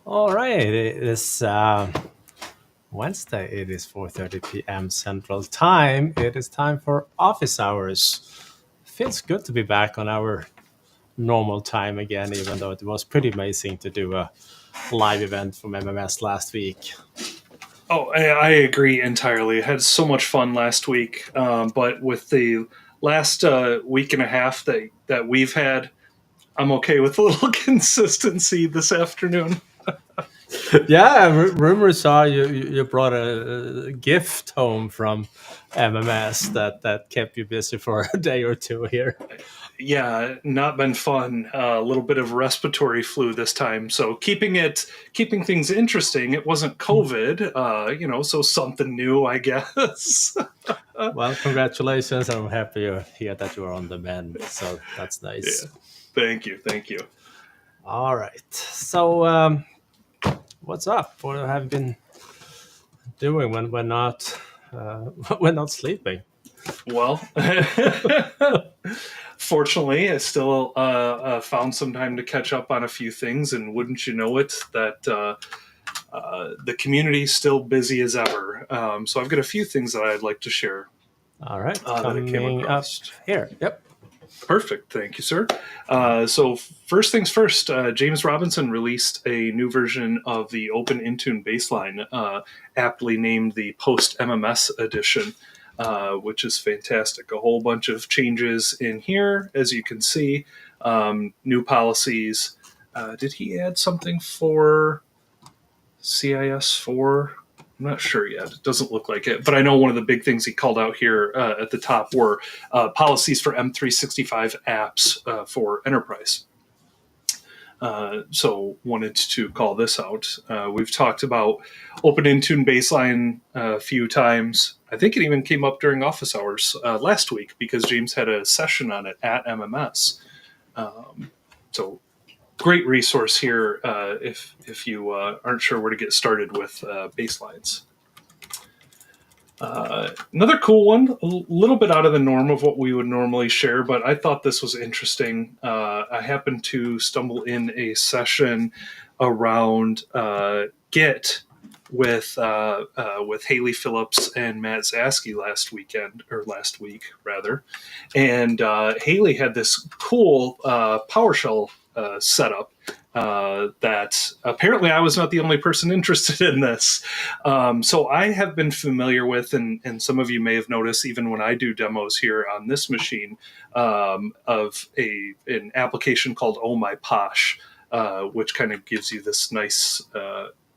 All right, it is Wednesday. It is 4:30 p.m. Central Time. It is time for office hours. Feels good to be back on our normal time again, even though it was pretty amazing to do a live event from MMS last week. Oh, I agree entirely. I had so much fun last week, but with the last week and a half that we've had, I'm okay with a little consistency this afternoon. Yeah, rumors are you brought a gift home from MMS that kept you busy for a day or two here. Yeah, not been fun. A little bit of respiratory flu this time, so keeping things interesting. It wasn't COVID, so something new, I guess. Well, congratulations. I'm happy to hear that you are on the mend. So that's Yeah, nice. thank you. All right. So, what's up? What have you been doing when we're not we're not sleeping? Well, fortunately, I still found some time to catch up on a few things, and wouldn't you know it, that the community is still busy as ever. So I've got a few things that I'd like to share All right, that I came coming up across. here. Yep. Perfect, thank you, sir. So first things first, James Robinson released a new version of the OpenIntuneBaseline, aptly named the Post-MMS edition. Which is fantastic. A whole bunch of changes in here, as you can see. New policies. Did he add something for CIS4? I'm not sure yet. It doesn't look like it. But I know one of the big things he called out here at the top were policies for M365 apps for enterprise. So wanted to call this out. We've talked about OpenIntuneBaseline a few times. I think it even came up during office hours last week because James had a session on it at MMS. So great resource here if you aren't sure where to get started with baselines. Another cool one, a little bit out of the norm of what we would normally share, but I thought this was interesting. I happened to stumble in a session around Git with Haley Phillips and Matt Zasky last week rather, and Haley had this cool PowerShell setup. That apparently I was not the only person interested in this. So I have been familiar with, and some of you may have noticed, even when I do demos here on this machine, of an application called Oh My Posh, which kind of gives you this nice.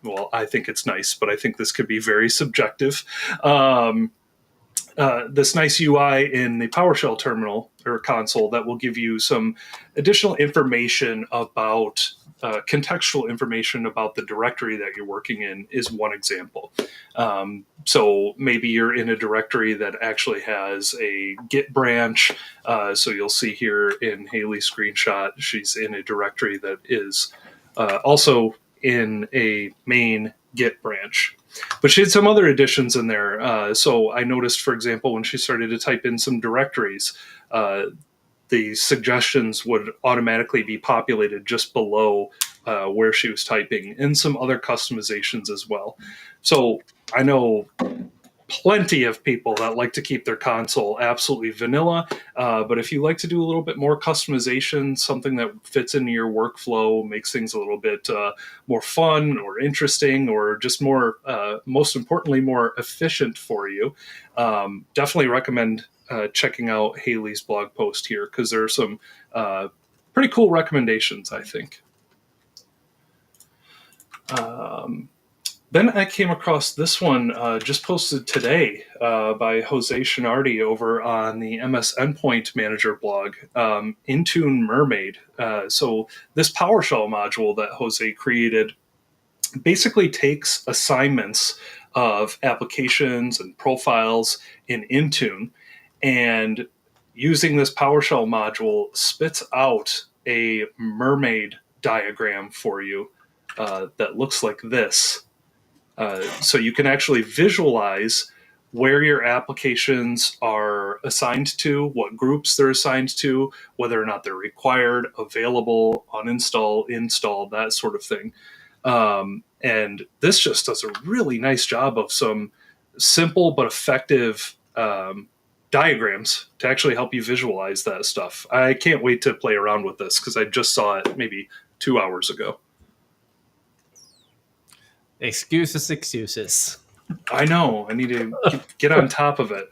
Well, I think it's nice, but I think this could be very subjective. This nice UI in the PowerShell terminal or console that will give you some additional information about contextual information about the directory that you're working in is one example. So maybe you're in a directory that actually has a Git branch. So you'll see here in Haley's screenshot, she's in a directory that is also in a main Git branch. But she had some other additions in there. So I noticed, for example, when she started to type in some directories, the suggestions would automatically be populated just below where she was typing, and some other customizations as well. So I know plenty of people that like to keep their console absolutely vanilla. But if you like to do a little bit more customization, something that fits into your workflow, makes things a little bit more fun or interesting, or just more, most importantly, more efficient for you, definitely recommend checking out Haley's blog post here because there are some pretty cool recommendations, I think. Then I came across this one just posted today by Jose Shinardi over on the MS Endpoint Manager blog, Intune Mermaid. So this PowerShell module that Jose created basically takes assignments of applications and profiles in Intune, and using this PowerShell module spits out a mermaid diagram for you that looks like this. So you can actually visualize where your applications are assigned to, what groups they're assigned to, whether or not they're required, available, uninstall, install, that sort of thing. And this just does a really nice job of some simple but effective diagrams to actually help you visualize that stuff. I can't wait to play around with this because I just saw it maybe 2 hours ago. Excuses. I know. I need to get on top of it.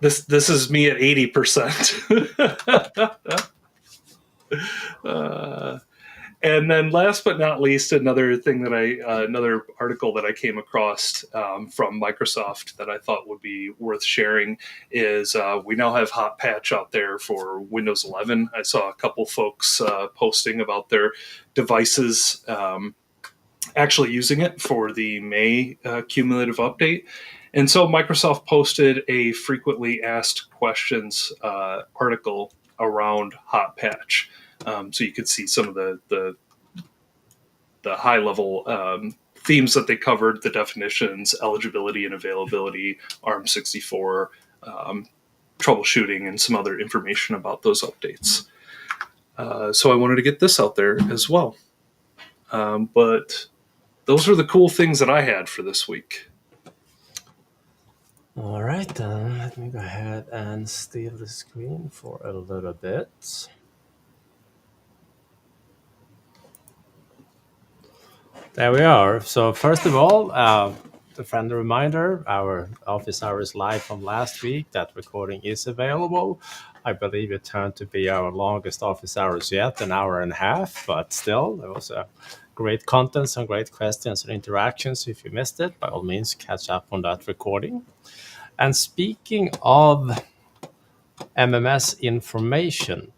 This is me at 80%. And then last but not least, another thing that another article that I came across from Microsoft that I thought would be worth sharing is we now have Hotpatch out there for Windows 11. I saw a couple folks posting about their devices actually using it for the May cumulative update. And so Microsoft posted a frequently asked questions article around Hotpatch. So you could see some of the high level themes that they covered, the definitions, eligibility and availability, ARM64, troubleshooting, and some other information about those updates. So I wanted to get this out there as well. But those are the cool things that I had for this week. All right, then let me go ahead and steal the screen for a little bit. There we are. So first of all, a friendly reminder, our office hours live from last week, that recording is available. I believe it turned to be our longest office hours yet, an hour and a half, but still, there was a great content, some great questions and interactions. If you missed it, by all means, catch up on that recording. And speaking of MMS information,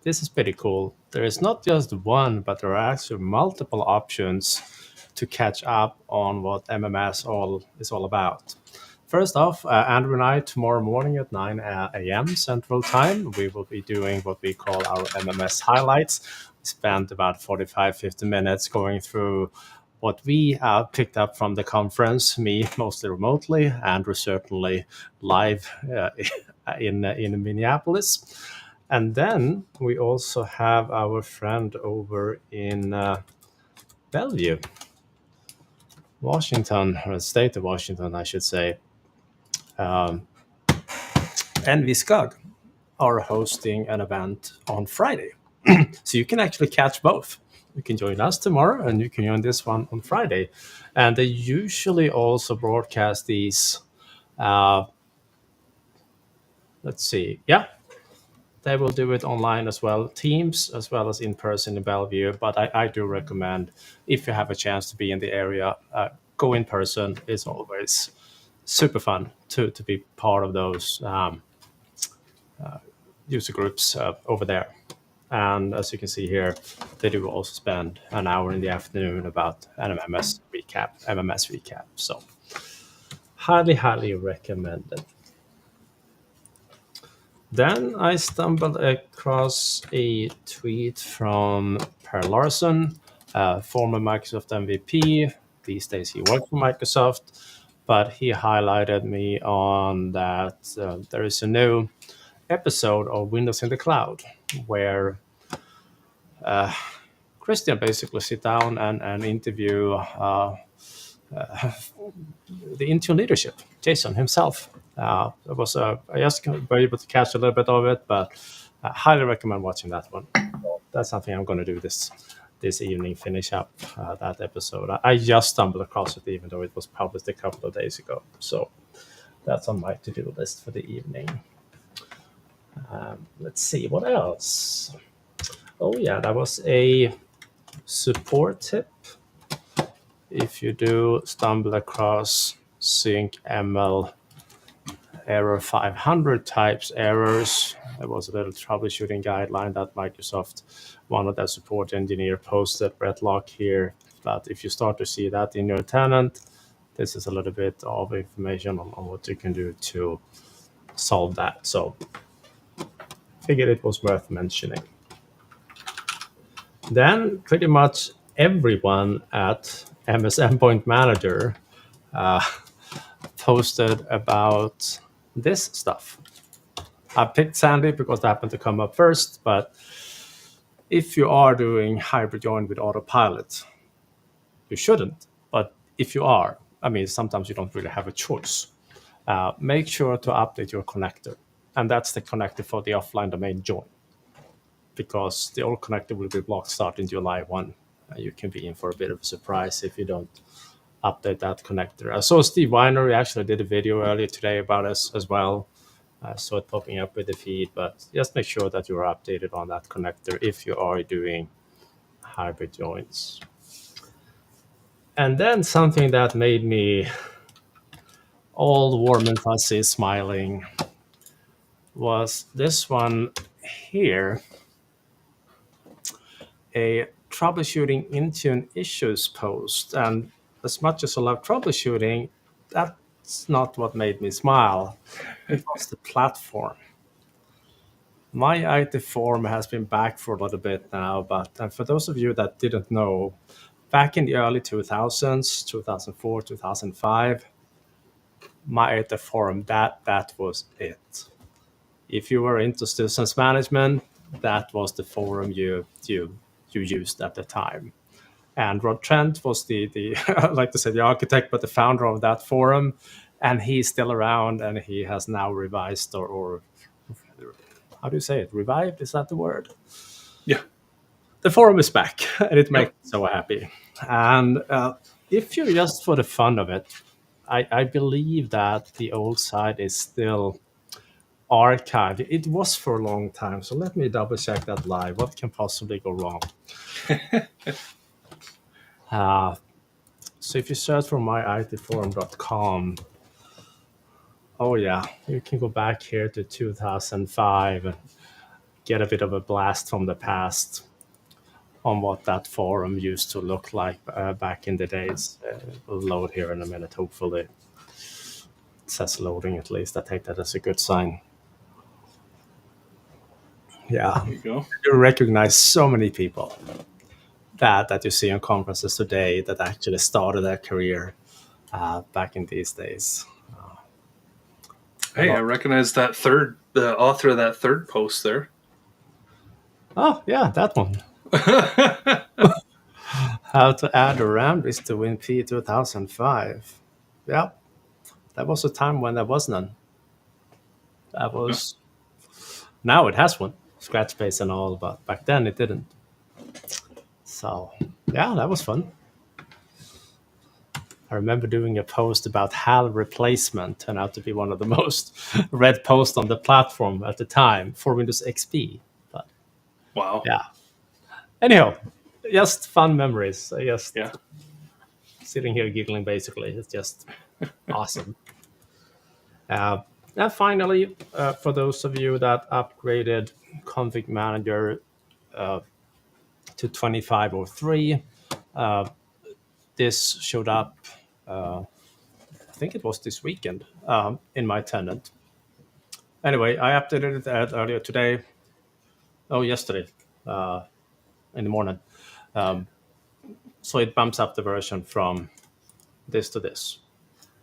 this is pretty cool. There is not just one, but there are actually multiple options to catch up on what MMS is all about. First off, Andrew and I, tomorrow morning at 9 a.m. Central Time, we will be doing what we call our MMS highlights. We spent about 45-50 minutes going through what we picked up from the conference, me mostly remotely, Andrew certainly live in Minneapolis. And then we also have our friend over in Bellevue, Washington, or the state of Washington, I should say. NWSCUG are hosting an event on Friday. So you can actually catch both. You can join us tomorrow and you can join this one on Friday. And they usually also broadcast these. Let's see. Yeah, they will do it online as well, Teams as well as in person in Bellevue. But I do recommend, if you have a chance to be in the area, go in person. It's always super fun to be part of those user groups over there. And as you can see here, they do also spend an hour in the afternoon about an MMS recap. So highly recommended. Then I stumbled across a tweet from Per Larson, former Microsoft MVP. These days he works for Microsoft, but he highlighted me on that there is a new episode of Windows in the Cloud where Christian basically sit down and interview the Intune leadership, Jason himself. It was I just were able to catch a little bit of it, but I highly recommend watching that one. That's something I'm going to do this evening, finish up that episode. I just stumbled across it, even though it was published a couple of days ago. So that's on my to-do list for the evening. Let's see, what else? Oh yeah, that was a support tip. If you do stumble across SyncML error 500 types errors, there was a little troubleshooting guideline that Microsoft, one of their support engineer posted, Brett Locke here. But if you start to see that in your tenant, this is a little bit of information on what you can do to solve that. So figured it was worth mentioning. Then pretty much everyone at MS Endpoint Manager posted about this stuff. I picked Sandy because that happened to come up first, but if you are doing hybrid join with Autopilot, You shouldn't, but if you are, I mean, sometimes you don't really have a choice. Make sure to update your connector. And that's the connector for the offline domain join, because the old connector will be blocked starting July 1. You can be in for a bit of a surprise if you don't update that connector. I saw Steve Weiner actually did a video earlier today about us as well. I saw it popping up with the feed, but just make sure that you're updated on that connector if you are doing hybrid joins. And then something that made me all warm and fuzzy smiling was this one here, a troubleshooting Intune issues post. And as much as I love troubleshooting, that's not what made me smile. It was the platform. My IT forum has been back for a little bit now, but for those of you that didn't know, back in the early 2000s, 2004, 2005, my IT forum, that was it. If you were into systems management, that was the forum you used at the time. And Rod Trent was the I like to say the architect, but the founder of that forum, and he's still around, and he has now revised or how do you say it? Revived? Is that the word? Yeah. The forum is back, and it makes me so happy. And if you're just for the fun of it, I believe that the old site is still archived. It was for a long time, so let me double check that live. What can possibly go wrong? So if you search for myitforum.com, oh yeah, you can go back here to 2005 and get a bit of a blast from the past on what that forum used to look like back in the days. We'll load here in a minute, hopefully. It says loading at least. I take that as a good sign. Yeah, There you go. you recognize so many people that you see on conferences today that actually started their career back in these days. Hey, I recognize the author of that third post there. Oh, yeah, that one. How to add a RAM disk to WinP 2005. Yeah, that was a time when there was none. That was... Now it has one, scratch base and all, but back then it didn't. So, yeah, that was fun. I remember doing a post about HAL replacement, turned out to be one of the most read posts on the platform at the time for Windows XP. But Wow. yeah. Anyhow, just fun memories. Just sitting here giggling, basically. It's just awesome. And finally, for those of you that upgraded ConfigMgr to 2503, this showed up, I think it was this weekend, in my tenant. Anyway, I updated it earlier today. Oh, yesterday, in the morning. So it bumps up the version from this to this.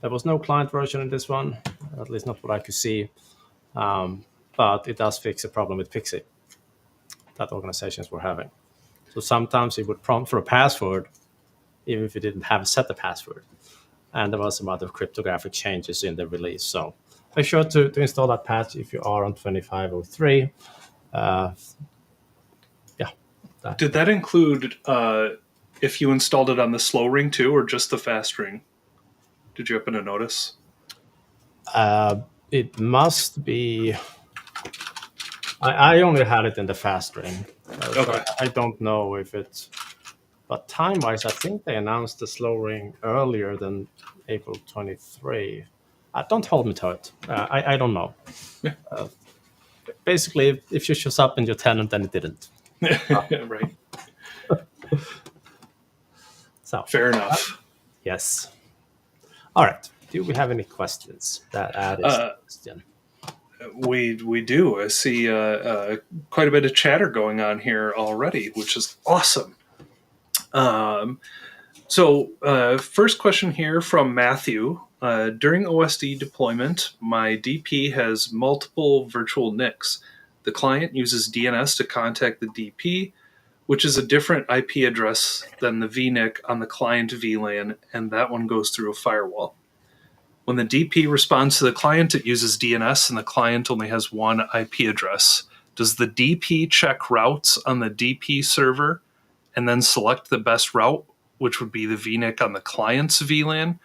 There was no client version in this one, at least not what I could see. But it does fix a problem with Pixie that organizations were having. So sometimes it would prompt for a password, even if you didn't have set the password. And there was some other cryptographic changes in the release. So make sure to install that patch if you are on 2503. Did that include if you installed it on the slow ring too, or just the fast ring? Did you happen to notice? It must be... I only had it in the fast ring. Okay. So I don't know if it's... But time-wise, I think they announced the slow ring earlier than April 23. Don't hold me to it. I don't know. Yeah. Basically, if it shows up in your tenant, then it didn't. Right. So Fair enough. yes. All right. Do we have any questions? That is a question. We do. I see quite a bit of chatter going on here already, which is awesome. So first question here from Matthew. During OSD deployment, my DP has multiple virtual NICs. The client uses DNS to contact the DP, which is a different IP address than the VNIC on the client VLAN, and that one goes through a firewall. When the DP responds to the client, it uses DNS, and the client only has one IP address. Does the DP check routes on the DP server and then select the best route, which would be the VNIC on the client's VLAN?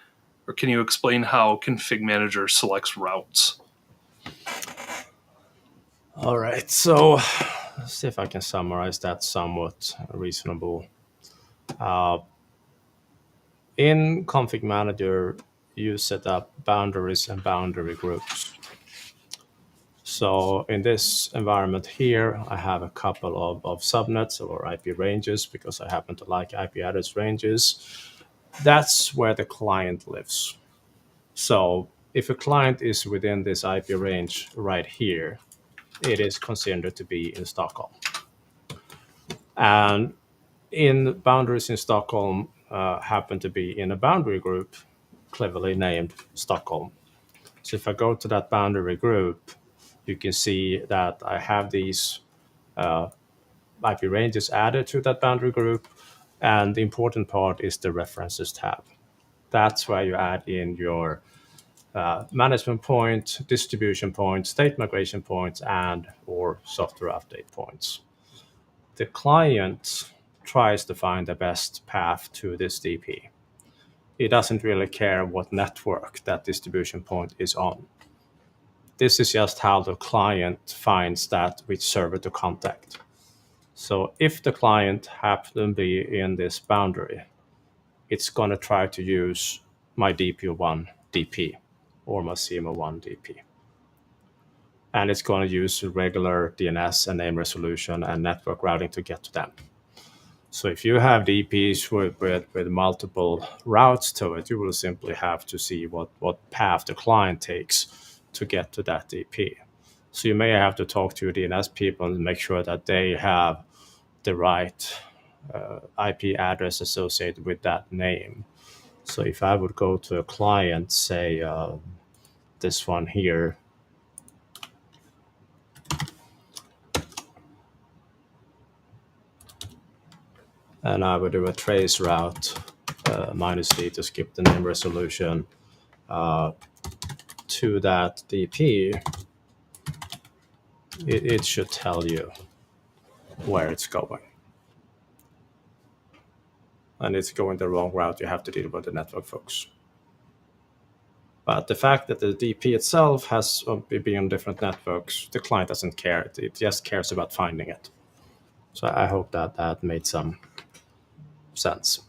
Or can you explain how ConfigMgr selects routes? All right, so let's see if I can summarize that somewhat reasonable. In ConfigMgr, you set up boundaries and boundary groups. So in this environment here, I have a couple of subnets or IP ranges because I happen to like IP address ranges. That's where the client lives. So if a client is within this IP range right here, it is considered to be in Stockholm. And in boundaries in Stockholm happen to be in a boundary group cleverly named Stockholm. So if I go to that boundary group, you can see that I have these IP ranges added to that boundary group. And the important part is the references tab. That's where you add in your management point, distribution point, state migration points, and or software update points. The client tries to find the best path to this DP. It doesn't really care what network that distribution point is on. This is just how the client finds that which server to contact. So if the client happens to be in this boundary, it's going to try to use my DP1 DP or my CMO1 DP. And it's going to use regular DNS and name resolution and network routing to get to them. So if you have DPs with multiple routes to it, you will simply have to see what path the client takes to get to that DP. So you may have to talk to your DNS people and make sure that they have the right IP address associated with that name. So if I would go to a client, say this one here, and I would do a trace route -d to skip the name resolution to that DP, it should tell you where it's going. And it's going the wrong route, you have to deal with the network folks. But the fact that the DP itself has been on different networks, the client doesn't care. It just cares about finding it. So I hope that made some sense.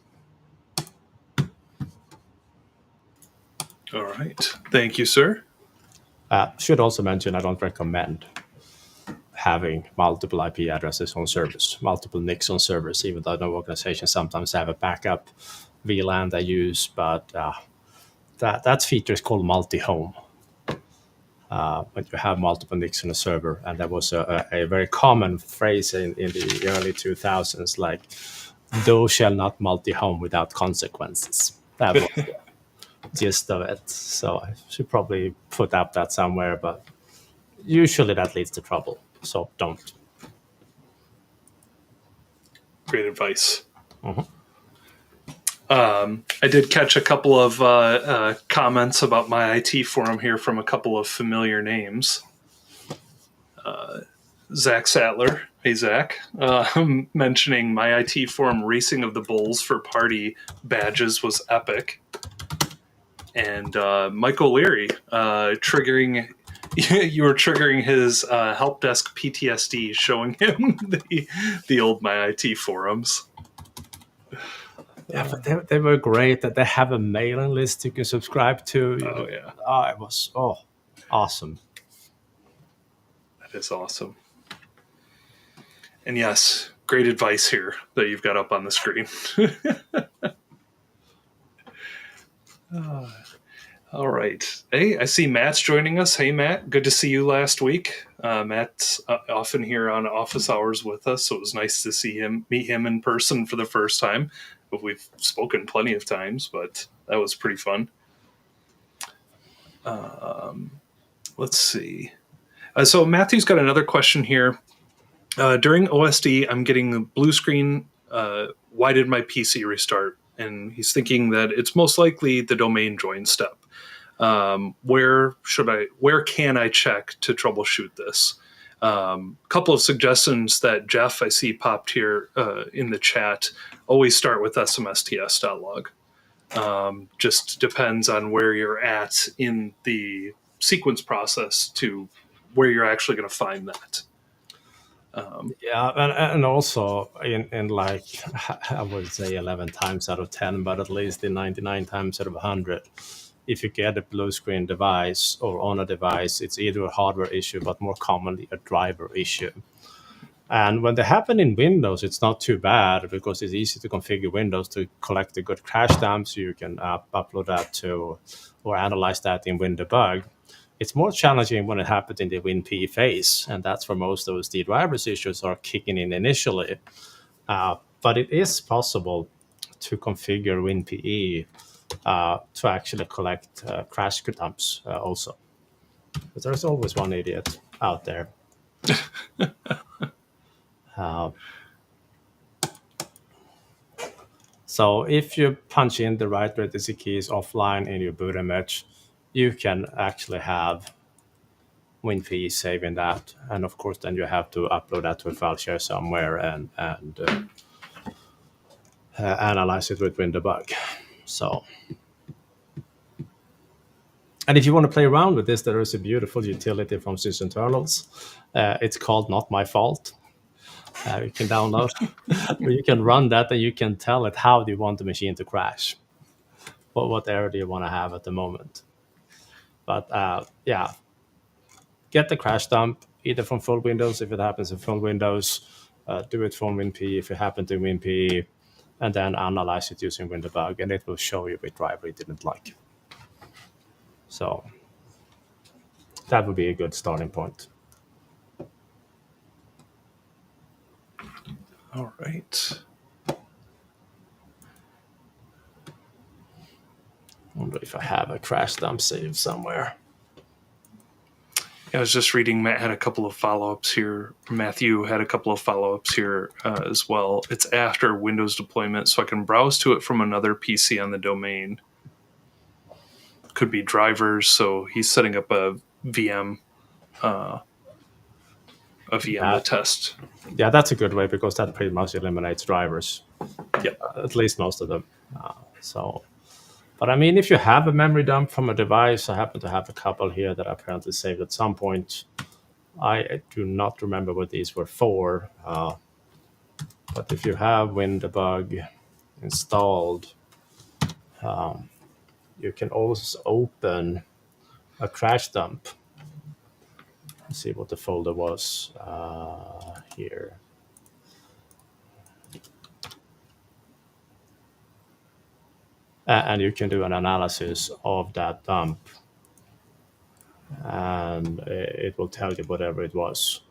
All right. Thank you, sir. Should also mention I don't recommend having multiple IP addresses on servers, multiple NICs on servers, even though no organizations sometimes have a backup VLAN they use. But that feature is called multi-home. When you have multiple NICs on a server, and that was a very common phrase in the early 2000s, like, thou shall not multi-home without consequences. That was the gist of it. So I should probably put up that somewhere, but usually that leads to trouble. So don't. Great advice. Mm-hmm. I did catch a couple of comments about my IT forum here from a couple of familiar names. Zach Sattler, hey Zach, mentioning my IT forum racing of the bulls for party badges was epic. And Michael Leary, you were triggering his help desk PTSD, showing him the old my IT forums. Yeah, but they were great. That they have a mailing list you can subscribe to. Oh yeah, it was awesome. That is awesome. And yes, great advice here that you've got up on the screen. All right. Hey, I see Matt's joining us. Hey, Matt. Good to see you last week. Matt's often here on office hours with us, so it was nice to meet him in person for the first time. But we've spoken plenty of times, but that was pretty fun. Let's see. So Matthew's got another question here. During OSD, I'm getting the blue screen. Why did my PC restart? And he's thinking that it's most likely the domain join step. Where can I check to troubleshoot this? Couple of suggestions that Jeff I see popped here in the chat. Always start with smsts.log. Just depends on where you're at in the sequence process to where you're actually going to find that. Yeah, and also in like I would say 11 times out of 10, but at least in 99 times out of 100, if you get a blue screen device or on a device, it's either a hardware issue, but more commonly a driver issue. And when they happen in Windows, it's not too bad because it's easy to configure Windows to collect a good crash dump, so you can upload that to or analyze that in WinDBG. It's more challenging when it happens in the WinPE phase, and that's where most of the drivers issues are kicking in initially. But it is possible to configure WinPE to actually collect crash dumps also. But there's always one idiot out there. So if you punch in the right vertice keys offline in your boot image, you can actually have WinPE saving that. And of course, then you have to upload that to a file share somewhere and analyze it with WinDBG. So, and if you want to play around with this, there is a beautiful utility from sysinternals. It's called Not My Fault. You can download, or you can run that, and you can tell it how do you want the machine to crash. What error do you want to have at the moment? But yeah, get the crash dump either from full Windows if it happens in full Windows, do it from WinPE if it happened to WinPE, and then analyze it using WinDBG, and it will show you which driver it didn't like. So that would be a good starting point. All right. I wonder if I have a crash dump saved somewhere. I was just reading. Matthew had a couple of follow-ups here as well. It's after Windows deployment, so I can browse to it from another PC on the domain. Could be drivers, so he's setting up a VM to test. Yeah, that's a good way because that pretty much eliminates drivers. Yeah, at least most of them. But I mean, if you have a memory dump from a device, I happen to have a couple here that I apparently saved at some point. I do not remember what these were for. But if you have WinDBG installed, you can also open a crash dump. Let's see what the folder was here. And you can do an analysis of that dump. And it will tell you whatever it was.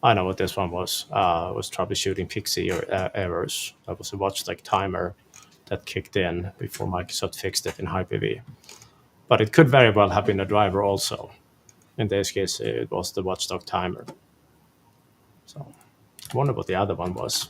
I know what this one was. It was troubleshooting Pixie errors. That was a watchdog timer that kicked in before Microsoft fixed it in Hyper-V. But it could very well have been a driver also. In this case, it was the watchdog timer. So I wonder what the other one was.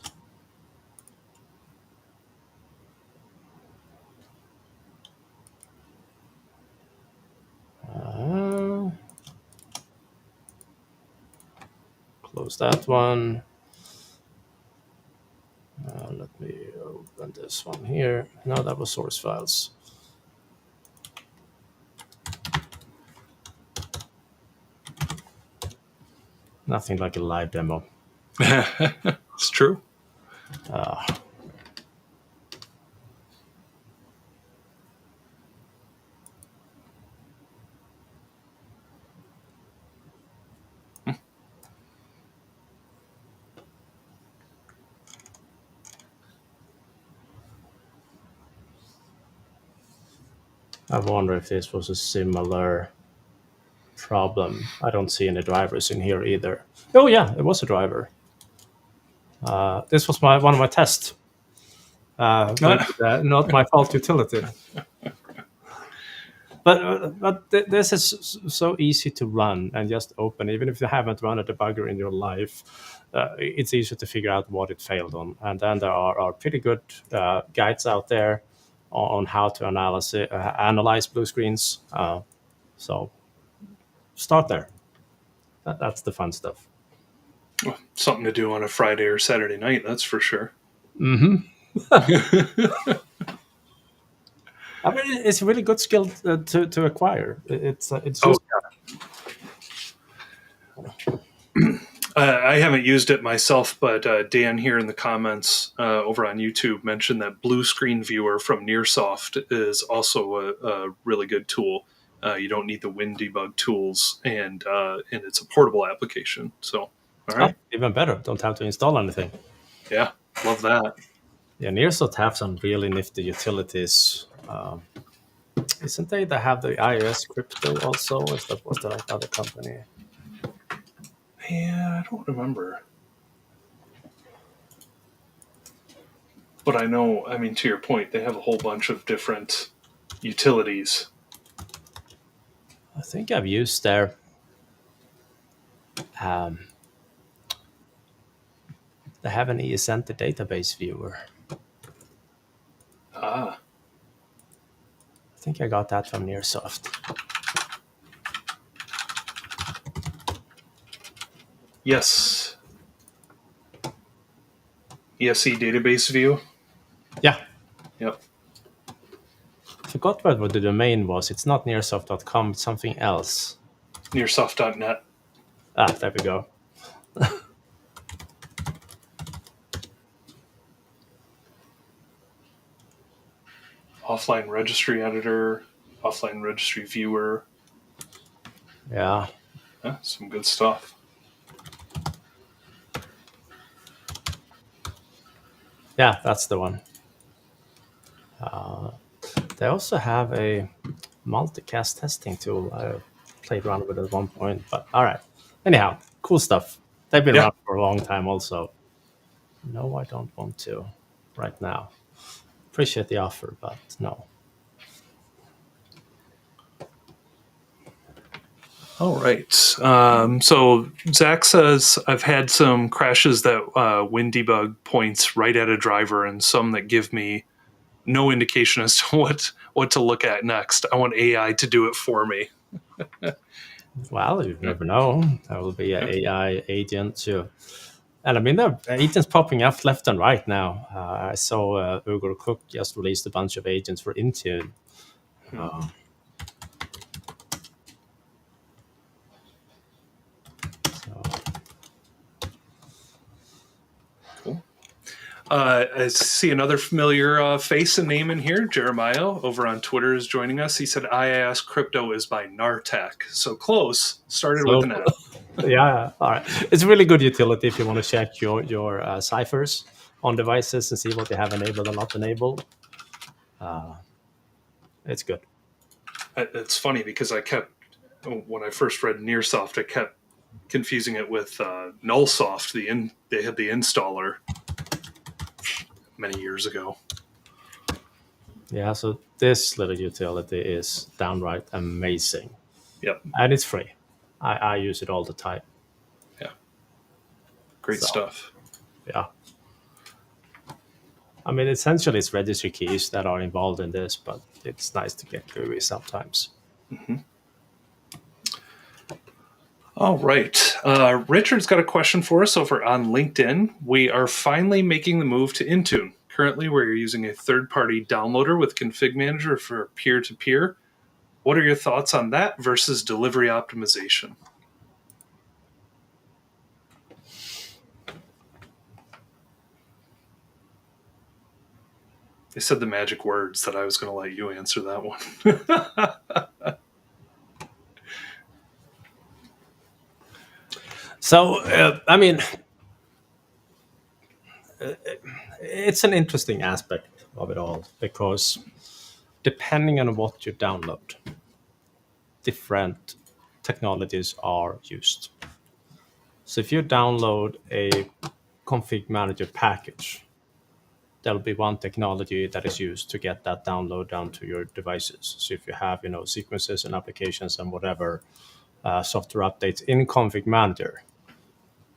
Close that one. Let me open this one here. No, that was source files. Nothing like a live demo. It's true. I wonder if this was a similar problem. I don't see any drivers in here either. Oh yeah, it was a driver. This was one of my tests. Not my fault utility. This is so easy to run and just open. Even if you haven't run a debugger in your life, it's easy to figure out what it failed on. And then there are pretty good guides out there on how to analyze blue screens. So start there. That's the fun stuff. Well, something to do on a Friday or Saturday night, that's for sure. I mean, it's a really good skill to acquire. It's just I haven't used it myself, but Dan here in the comments over on YouTube mentioned that Blue Screen Viewer from Nearsoft is also a really good tool. You don't need the WinDBG tools, and it's a portable application. So, all right, even better. Don't have to install anything. Yeah, love that. Yeah, Nearsoft have some really nifty utilities. Isn't they that have the iOS crypto also? Was that other company? Yeah, I don't remember. But I know, I mean, to your point, they have a whole bunch of different utilities. I think I've used their they have an ESNT database viewer. Ah, I think I got that from Nearsoft. yes. ESE database view. Yeah. Yep. I forgot what the domain was. It's not nearsoft.com, it's something else. Nearsoft.net. Ah, there we go. Offline registry editor, offline registry viewer. Yeah. Yeah, some good stuff. Yeah, that's the one. They also have a multicast testing tool. I played around with it at one point, but all right. Anyhow, cool stuff. They've been around for a long time also. No, I don't want to right now. Appreciate the offer, but no. All right. So Zach says, I've had some crashes that WinDBG points right at a driver and some that give me no indication as to what to look at next. I want AI to do it for me. Well, you never know. There will be an AI agent too. And I mean, there are agents popping up left and right now. I saw Ugo Cook just released a bunch of agents for Intune. Cool. I see another familiar face and name in here. Jeremiah over on Twitter is joining us. He said IIS crypto is by Nartec. So close. Started with an N. Yeah, all right. It's a really good utility if you want to check your ciphers on devices and see what they have enabled or not enabled. It's good. It's funny because when I first read Nearsoft, I kept confusing it with Nullsoft. They had the installer many years ago. Yeah, so this little utility is downright amazing. Yep. And it's free. I use it all the time. Yeah. Great stuff. Yeah. I mean, essentially, it's registry keys that are involved in this, but it's nice to get GUI sometimes. Mm-hmm. All right. Richard's got a question for us over on LinkedIn. We are finally making the move to Intune. Currently, we're using a third-party downloader with ConfigMgr for peer-to-peer. What are your thoughts on that versus delivery optimization? They said the magic words that I was going to let you answer that one. So, I mean, it's an interesting aspect of it all because depending on what you download, different technologies are used. So if you download a config manager package, there'll be one technology that is used to get that download down to your devices. So if you have, sequences and applications and whatever software updates in ConfigMgr,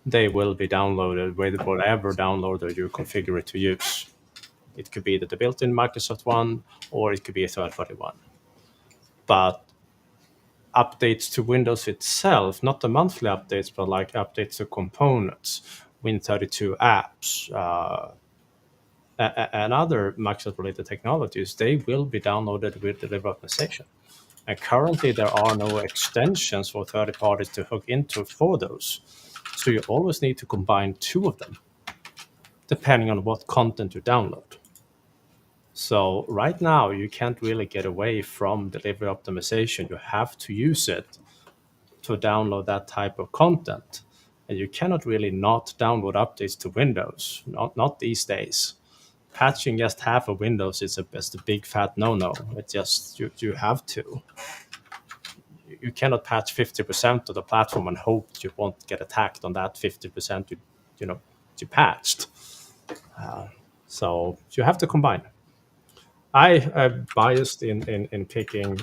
they will be downloaded with whatever downloader you configure it to use. It could be either the built-in Microsoft one, or it could be a third-party one. But updates to Windows itself, not the monthly updates, but like updates to components, Win32 apps, and other Microsoft-related technologies, they will be downloaded with delivery optimization. And currently, there are no extensions for third parties to hook into for those. So you always need to combine two of them, depending on what content you download. So right now, you can't really get away from delivery optimization. You have to use it to download that type of content. And you cannot really not download updates to Windows, not these days. Patching just half of Windows is a big fat no-no. It's just, you have to. You cannot patch 50% of the platform and hope you won't get attacked on that 50% you patched. So you have to combine. I'm biased in picking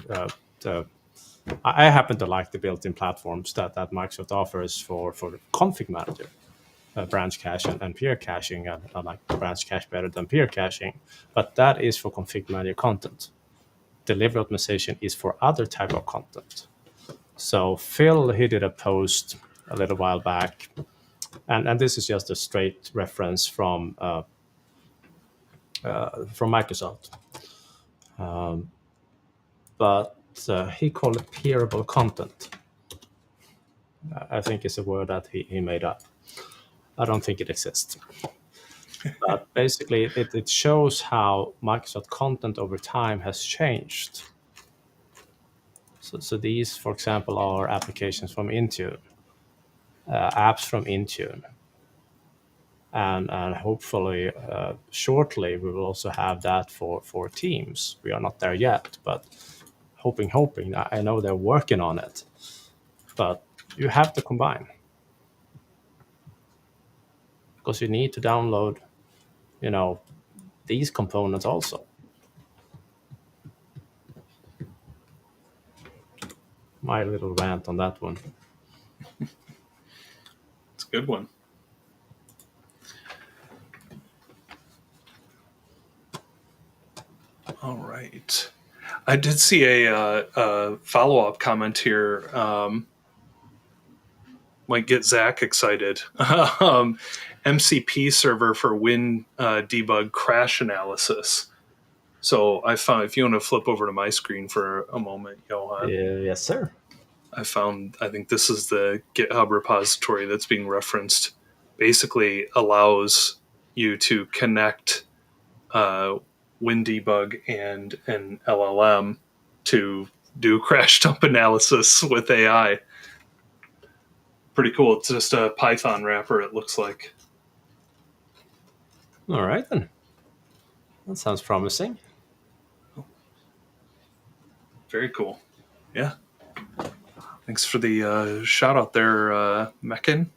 I happen to like the built-in platforms that Microsoft offers for ConfigMgr, branch cache and peer caching. And I like branch cache better than peer caching, but that is for ConfigMgr content. Delivery optimization is for other type of content. So Phil, he did a post a little while back, and this is just a straight reference from Microsoft. But he called it peerable content. I think it's a word that he made up. I don't think it exists. But basically, it shows how Microsoft content over time has changed. So these, for example, are applications from Intune, apps from Intune. And hopefully, shortly, we will also have that for Teams. We are not there yet, but hoping. I know they're working on it. But you have to combine. Because you need to download, these components also. My little rant on that one. It's a good one. All right. I did see a follow-up comment here. Might get Zach excited. MCP server for WinDBG crash analysis. So I found, if you want to flip over to my screen for a moment, Johan. Yes, sir. I think this is the GitHub repository that's being referenced. Basically allows you to connect WinDBG and an LLM to do crash dump analysis with AI. Pretty cool. It's just a Python wrapper, it looks like. All right, then. That sounds promising. Very cool. Yeah. Thanks for the shout out there, Meccan.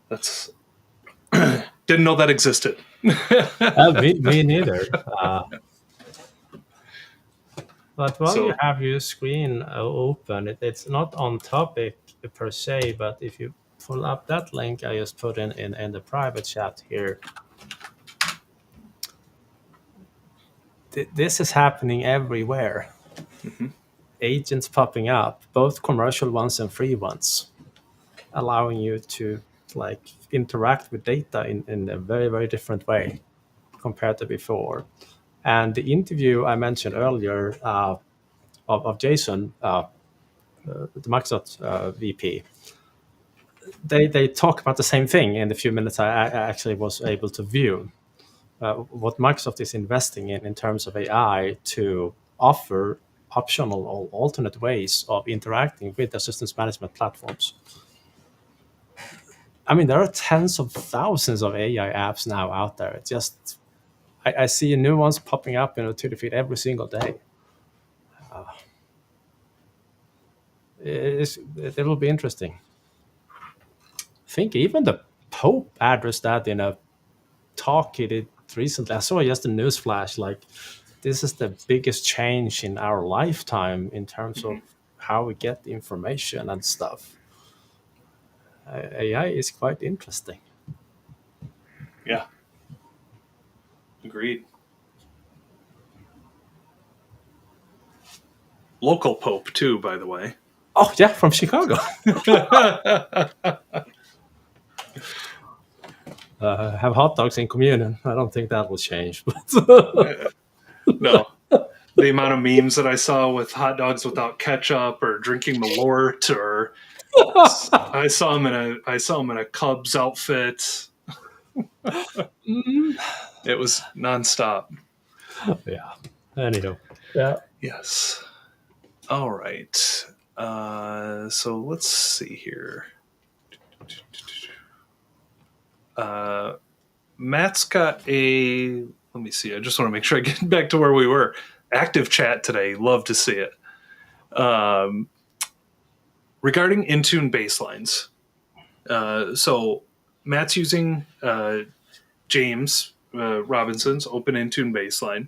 That's didn't know that existed. Me neither. But while you have your screen open, it's not on topic per se, but if you pull up that link I just put in the private chat here, this is happening everywhere. Mm-hmm. Agents popping up, both commercial ones and free ones, allowing you to interact with data in a very, very different way compared to before. And the interview I mentioned earlier of Jason, the Microsoft VP, they talk about the same thing in the few minutes I actually was able to view. What Microsoft is investing in terms of AI to offer optional or alternate ways of interacting with assistance management platforms. I mean, there are tens of thousands of AI apps now out there. It's just, I see new ones popping up to the feed every single day. It will be interesting. I think even the Pope addressed that in a talk he did recently. I saw just a news flash, like this is the biggest change in our lifetime in terms of how we get the information and stuff. AI is quite interesting. Yeah. Agreed. Local Pope, too, by the way. Oh yeah, from Chicago. Have hot dogs in communion. I don't think that will change. But No. The amount of memes that I saw with hot dogs without ketchup or drinking Malort, or I saw him in a Cubs outfit. It was nonstop. yeah. Anyhow. Yeah. Yes. All right. So let's see here. Matt's got a. Let me see. I just want to make sure I get back to where we were. Active chat today. Love to see it. Regarding Intune baselines. So Matt's using James Robinson's OpenIntuneBaseline.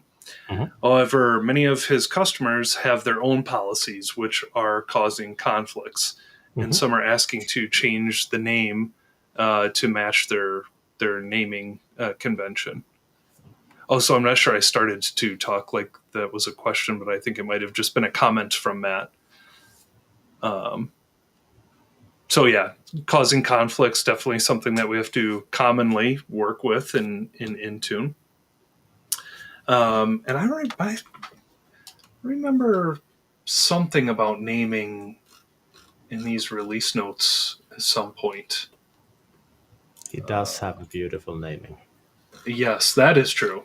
However, many of his customers have their own policies which are causing conflicts, and some are asking to change the name to match their naming convention. Also, I'm not sure I started to talk like that was a question, but I think it might have just been a comment from Matt. So yeah, causing conflicts, definitely something that we have to commonly work with in Intune. And I remember something about naming in these release notes at some point. He does have a beautiful naming. Yes, that is true.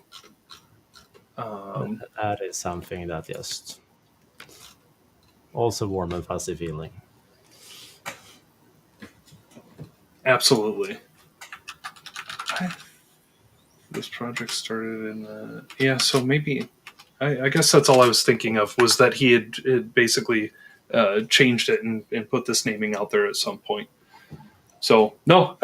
That is something that just also warm and fuzzy feeling. Absolutely. This project started in so maybe I guess that's all I was thinking of, was that he had basically changed it and put this naming out there at some point. So no,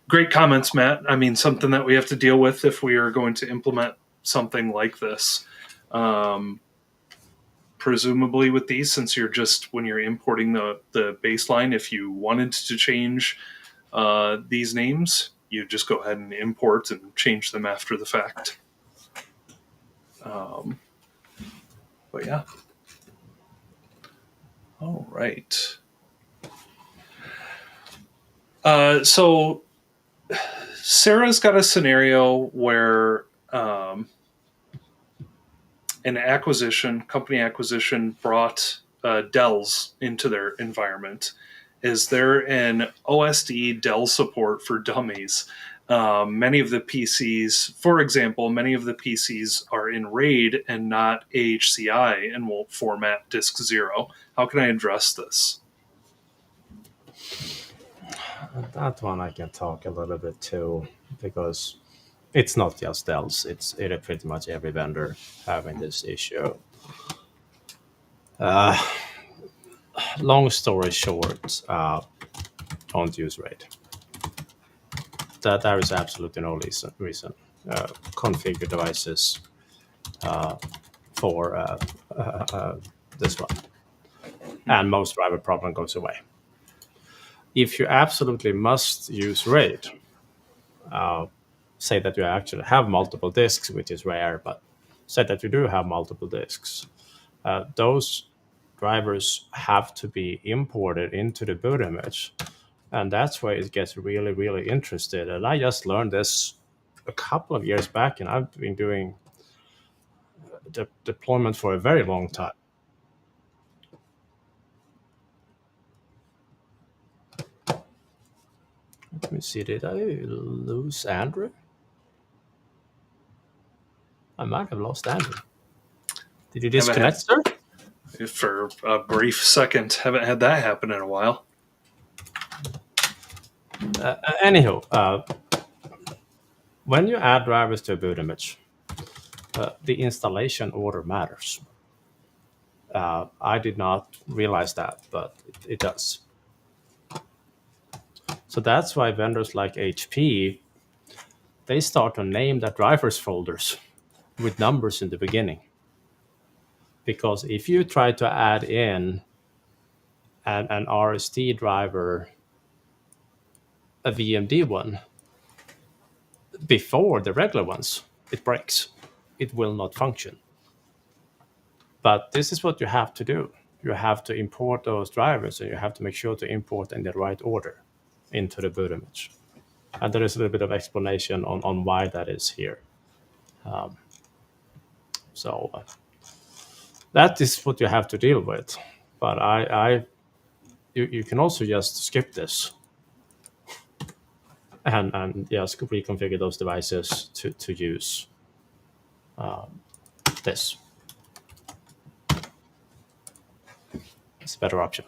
great comments, Matt. I mean, something that we have to deal with if we are going to implement something like this. Presumably with these, since when you're importing the baseline, if you wanted to change these names, you just go ahead and import and change them after the fact. But yeah. All right. So Sarah's got a scenario where company acquisition brought Dells into their environment. Is there an OSD Dell support for dummies? Many of the PCs, for example, are in RAID and not AHCI and won't format disk 0. How can I address this? That one I can talk a little bit too, because it's not just Dell's. It's pretty much every vendor having this issue. Long story short, don't use RAID. There is absolutely no reason. Configure devices for this one, and most driver problem goes away. If you absolutely must use RAID, say that you actually have multiple disks, which is rare, but say that you do have multiple disks, those drivers have to be imported into the boot image. And that's where it gets really, really interesting. And I just learned this a couple of years back, and I've been doing deployment for a very long time. Let me see, did I lose Andrew? I might have lost Andrew. Did you disconnect, sir? For a brief second. Haven't had that happen in a while. Anyhow, when you add drivers to a boot image, the installation order matters. I did not realize that, but it does. So that's why vendors like HP, they start to name their drivers folders with numbers in the beginning. Because if you try to add in an RST driver, a VMD one, before the regular ones, it breaks. It will not function. But this is what you have to do. You have to import those drivers, and you have to make sure to import in the right order into the boot image. And there is a little bit of explanation on why that is here. So that is what you have to deal with. But you can also just skip this and just reconfigure those devices to use this. It's a better option.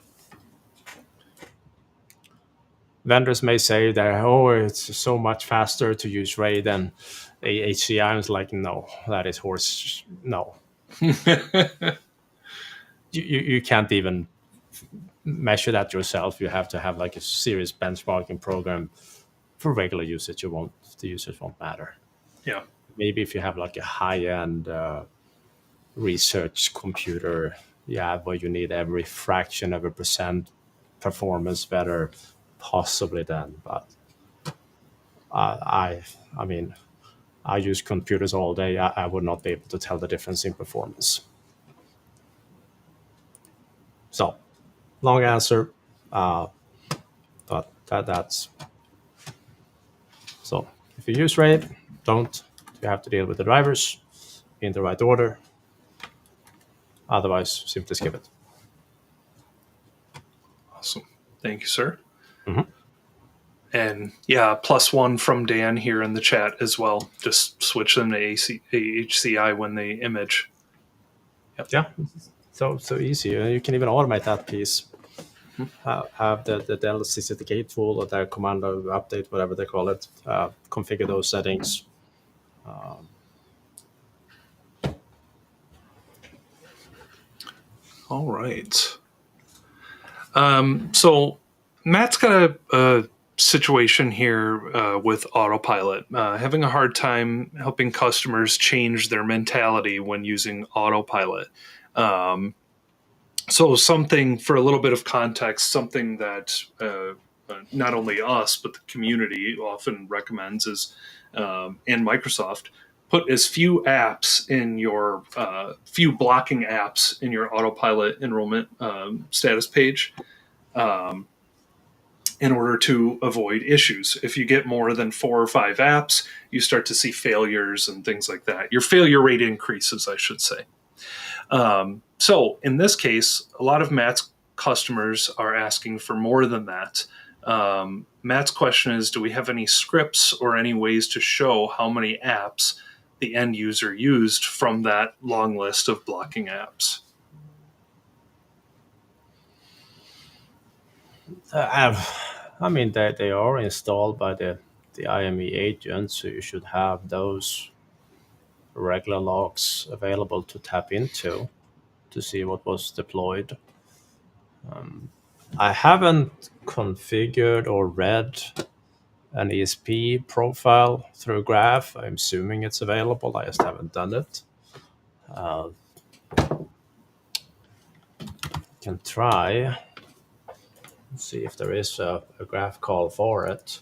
Vendors may say that, oh, it's so much faster to use RAID than AHCI. I was like, no, that is horse. No. you can't even measure that yourself. You have to have like a serious benchmarking program. For regular usage, the usage won't matter. Yeah. Maybe if you have like a high-end research computer, where you need every fraction of a percent performance better, possibly then. But I mean, I use computers all day. I would not be able to tell the difference in performance. So, long answer, but that's so. If you use RAID, you have to deal with the drivers in the right order. Otherwise, simply skip it. Awesome. Thank you, sir. Mm-hmm. And yeah, +1 from Dan here in the chat as well. Just switch them to AHCI when they image. Yep. Yeah. So easy. You can even automate that piece. Have the Dell CCTK tool or the command update, whatever they call it, configure those settings. All right. So Matt's got a situation here with Autopilot, having a hard time helping customers change their mentality when using Autopilot. So something, for a little bit of context, something that not only us, but the community often recommends is, and Microsoft, put as few apps in your, few blocking apps in your Autopilot enrollment status page in order to avoid issues. If you get more than 4 or 5 apps, you start to see failures and things like that. Your failure rate increases, I should say. So in this case, a lot of Matt's customers are asking for more than that. Matt's question is, do we have any scripts or any ways to show how many apps the end user used from that long list of blocking apps? I mean, they are installed by the IME agent, so you should have those regular logs available to tap into to see what was deployed. I haven't configured or read an ESP profile through Graph. I'm assuming it's available. I just haven't done it. Can try. Let's see if there is a Graph call for it.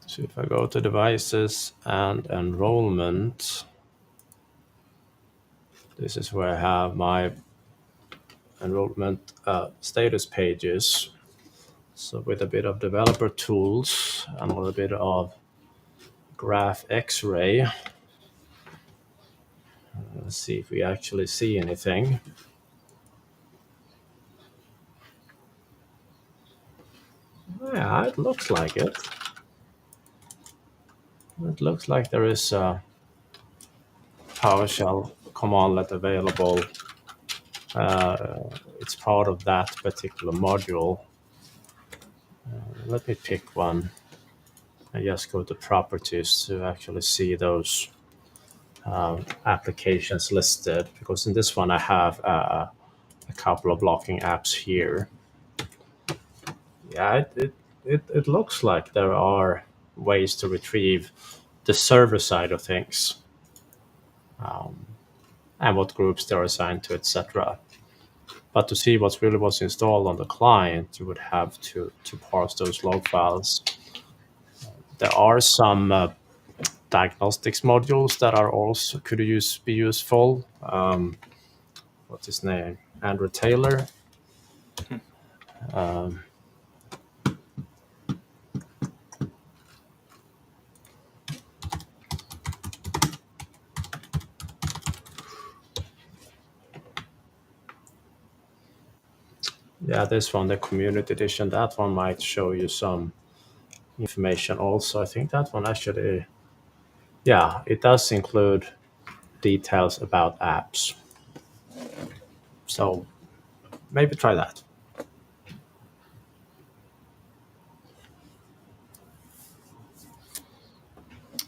So if I go to devices and enrollment, this is where I have my enrollment status pages. So with a bit of developer tools and a little bit of Graph X-ray, let's see if we actually see anything. Yeah, it looks like it. It looks like there is a PowerShell commandlet available. It's part of that particular module. Let me pick one. I just go to properties to actually see those applications listed, because in this one I have a a couple of blocking apps here. Yeah, it looks like there are ways to retrieve the server side of things, and what groups they're assigned to, etc. But to see what's really was installed on the client, you would have to parse those log files. There are some diagnostics modules that are also could be useful. What's his name? Andrew Taylor. Yeah, this one, the community edition, that one might show you some information also. I think that one actually, yeah, it does include details about apps. So maybe try that.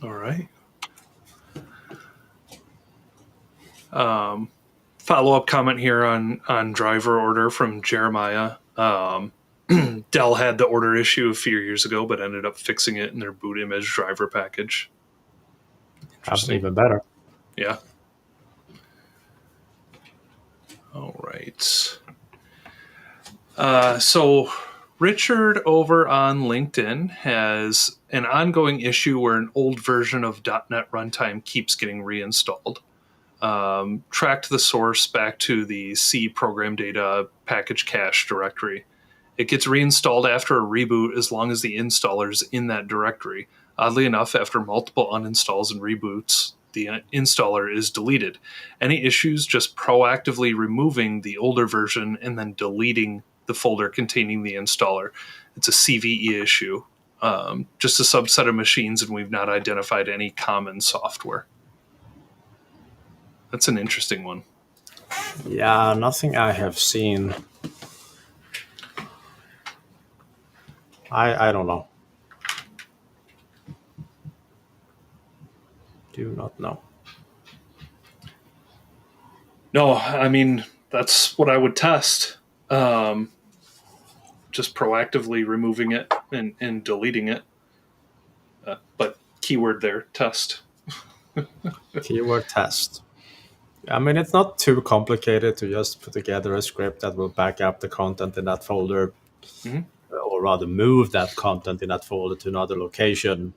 All right. Follow-up comment here on driver order from Jeremiah. Dell had the order issue a few years ago, but ended up fixing it in their boot image driver package. That's even better. Yeah. All right. So Richard over on LinkedIn has an ongoing issue where an old version of .NET Runtime keeps getting reinstalled. Tracked the source back to the C program data package cache directory. It gets reinstalled after a reboot as long as the installer is in that directory. Oddly enough, after multiple uninstalls and reboots, the installer is deleted. Any issues, just proactively removing the older version and then deleting the folder containing the installer. It's a CVE issue, just a subset of machines, and we've not identified any common software. That's an interesting one. Yeah, nothing I have seen. I don't know. Do not know. No, I mean, that's what I would test. Just proactively removing it and deleting it. But keyword there, test. Keyword test. I mean, it's not too complicated to just put together a script that will back up the content in that folder, or rather move that content in that folder to another location.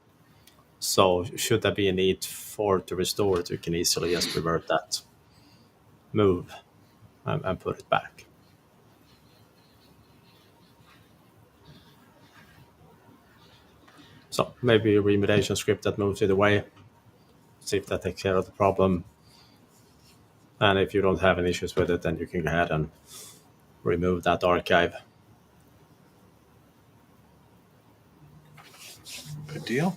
So should there be a need to restore it, you can easily just revert that move and put it back. So maybe a remediation script that moves it away, see if that takes care of the problem. And if you don't have any issues with it, then you can go ahead and remove that archive. Good deal.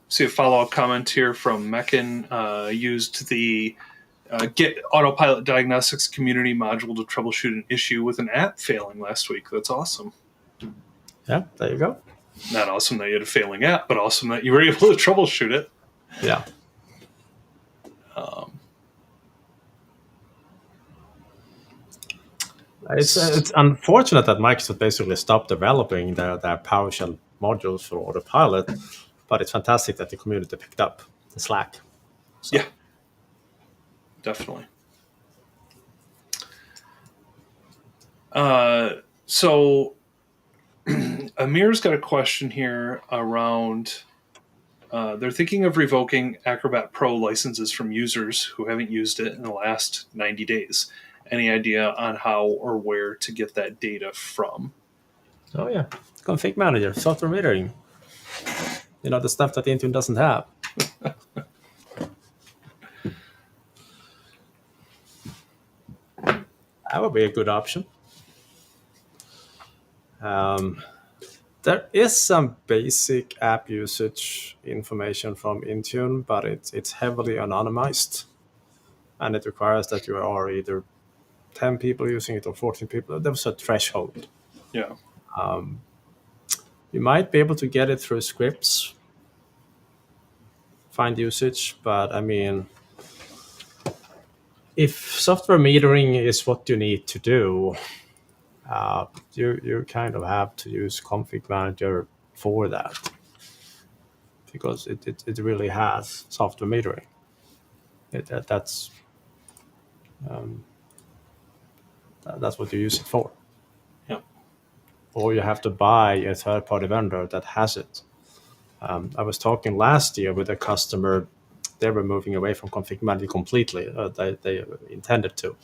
See a follow-up comment here from Meccan. Used the Get Autopilot Diagnostics community module to troubleshoot an issue with an app failing last week. That's awesome. Yeah, there you go. Not awesome that you had a failing app, but awesome that you were able to troubleshoot it. Yeah. It's unfortunate that Microsoft basically stopped developing their PowerShell modules for Autopilot, but it's fantastic that the community picked up the slack. So. Yeah, definitely. So Amir's got a question here around they're thinking of revoking Acrobat Pro licenses from users who haven't used it in the last 90 days. Any idea on how or where to get that data from? Oh yeah, ConfigMgr, software metering. You know, the stuff that Intune doesn't have. That would be a good option. There is some basic app usage information from Intune, but it's heavily anonymized, and it requires that you are either 10 people using it or 14 people. There's a threshold. Yeah. You might be able to get it through scripts, find usage, but I mean, if software metering is what you need to do, you kind of have to use ConfigMgr for that, because it really has software metering. That's what you use it for. Yep. Or you have to buy a third-party vendor that has it. I was talking last year with a customer. They were moving away from ConfigMgr completely. They intended to,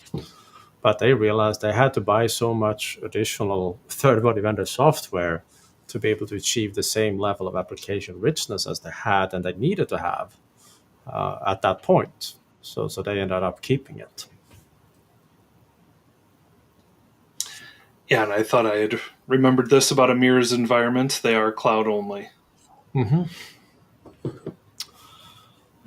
but they realized they had to buy so much additional third-party vendor software to be able to achieve the same level of application richness as they had and they needed to have at that point. So they ended up keeping it. Yeah, and I thought I had remembered this about Amir's environment. They are cloud only. Mm-hmm.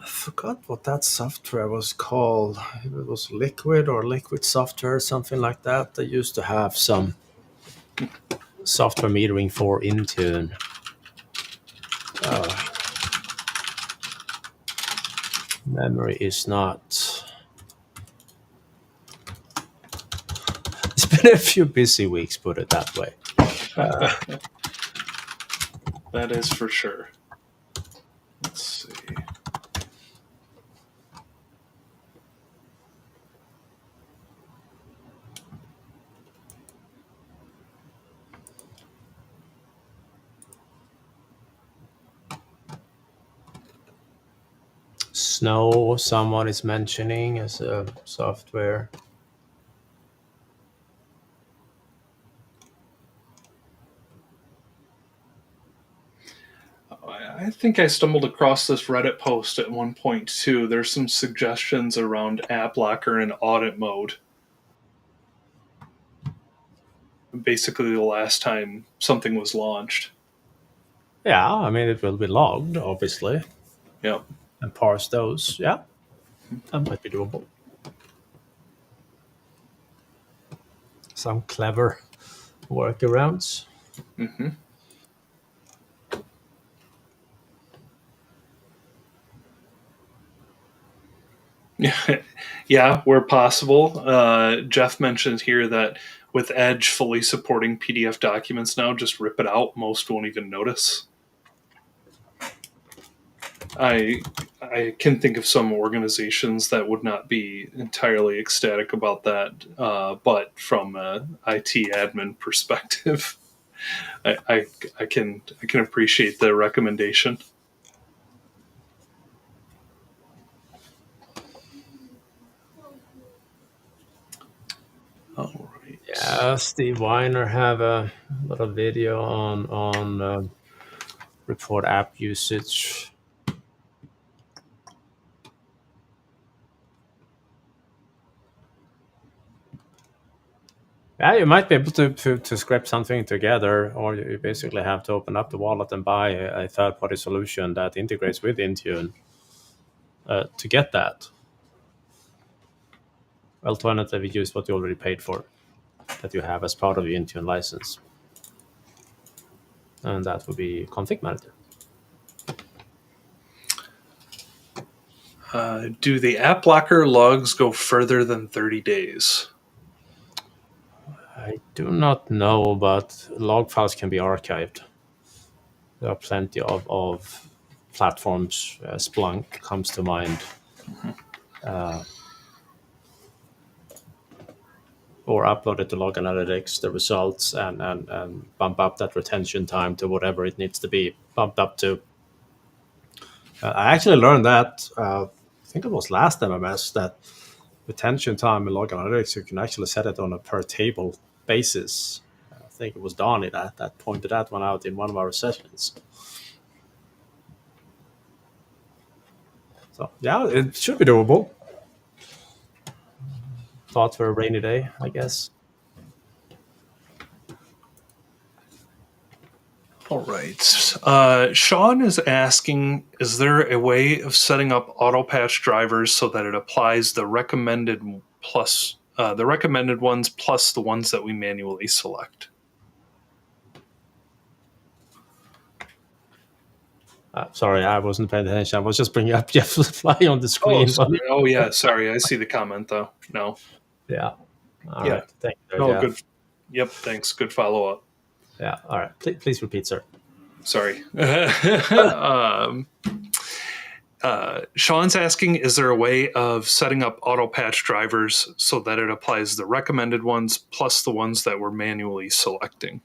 I forgot what that software was called. It was Liquid or Liquid Software, something like that. They used to have some software metering for Intune. Memory is not. It's been a few busy weeks, put it that way. That is for sure. Let's see. Snow, someone is mentioning as a software. I think I stumbled across this Reddit post at one point too. There's some suggestions around app locker and audit mode. Basically, the last time something was launched. Yeah, I mean, it will be logged, obviously, Yep. and parse those. Yeah, that might be doable. Some clever workarounds. Mm-hmm. Yeah, where possible. Jeff mentioned here that with Edge fully supporting PDF documents now, just rip it out. Most won't even notice. I can think of some organizations that would not be entirely ecstatic about that, but from an IT admin perspective, I can appreciate the recommendation. All right. Yeah, Steve Weiner have a little video on report app usage. Yeah, you might be able to script something together, or you basically have to open up the wallet and buy a third-party solution that integrates with Intune to get that. Alternatively, use what you already paid for, that you have as part of the Intune license. And that would be ConfigMgr. Do the app locker logs go further than 30 days? I do not know, but log files can be archived. There are plenty of platforms. Splunk comes to mind. Or upload it to Log Analytics, the results, and bump up that retention time to whatever it needs to be bumped up to. I actually learned that, I think it was last MMS, that retention time in Log Analytics, you can actually set it on a per table basis. I think it was Donnie that pointed that one out in one of our sessions. So yeah, it should be doable. Thought for a rainy day, I guess. All right. Sean is asking, is there a way of setting up Autopatch drivers so that it applies the recommended ones plus the ones that we manually select? Sorry, I wasn't paying attention. I was just bringing up Jeff's fly on the screen. sorry. Oh, yeah. Sorry. I see the comment, though. No. Yeah. All Yeah. right. Thank you, No, Jeff. good. Yep. Thanks. Good follow up. Yeah. All right. Please repeat, sir. Sorry. Sean's asking, is there a way of setting up Autopatch drivers so that it applies the recommended ones plus the ones that we're manually selecting?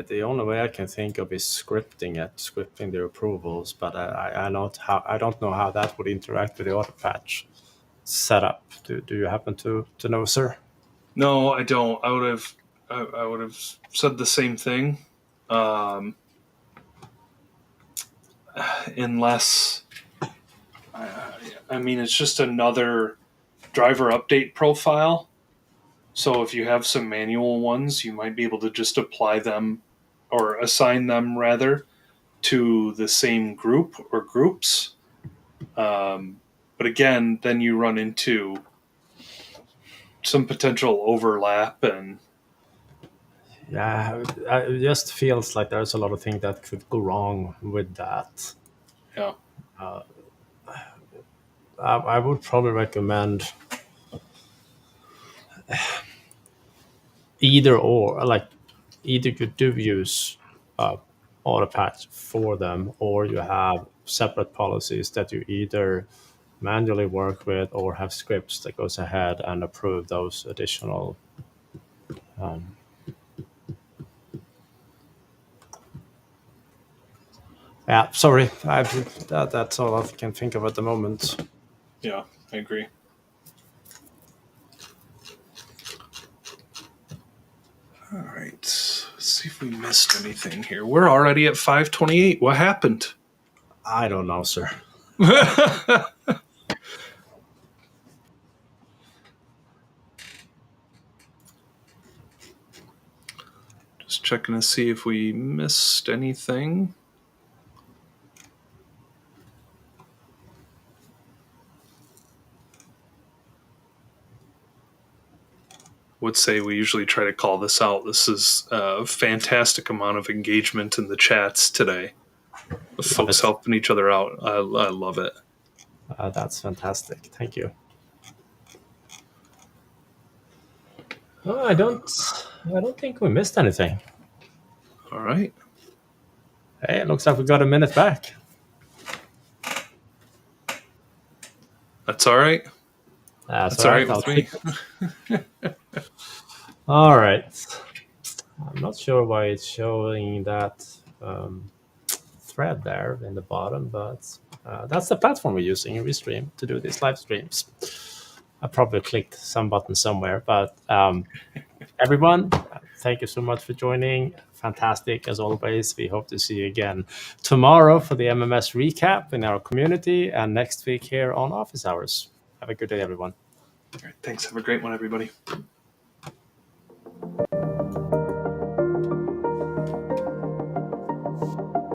The only way I can think of is scripting the approvals, but I don't know how that would interact with the Autopatch setup. Do you happen to know, sir? No, I don't. I would have said the same thing, unless I mean it's just another driver update profile. So if you have some manual ones, you might be able to just apply them or assign them rather to the same group or groups. But again, then you run into some potential overlap and Yeah, it just feels like there's a lot of things that could go wrong with that. yeah. I would probably recommend either or, like either you do use Autopatch for them, or you have separate policies that you either manually work with or have scripts that goes ahead and approve those additional yeah, sorry. That's all I can think of at the moment. Yeah, I agree. All right. Let's see if we missed anything here. We're already at 5:28. What happened? I don't know, sir. Just checking to see if we missed anything. Would say we usually try to call this out. This is a fantastic amount of engagement in the chats today. The folks helping each other out. I love it. That's fantastic. Thank you. Oh, I don't think we missed anything. All right. Hey, it looks like we got a minute back. That's all right. That's all right with me. All right. I'm not sure why it's showing that thread there in the bottom, but that's the platform we're using in Restream to do these live streams. I probably clicked some button somewhere, but everyone, thank you so much for joining. Fantastic as always. We hope to see you again tomorrow for the MMS recap in our community and next week here on Office Hours. Have a good day, everyone. All right, thanks. Have a great one, everybody.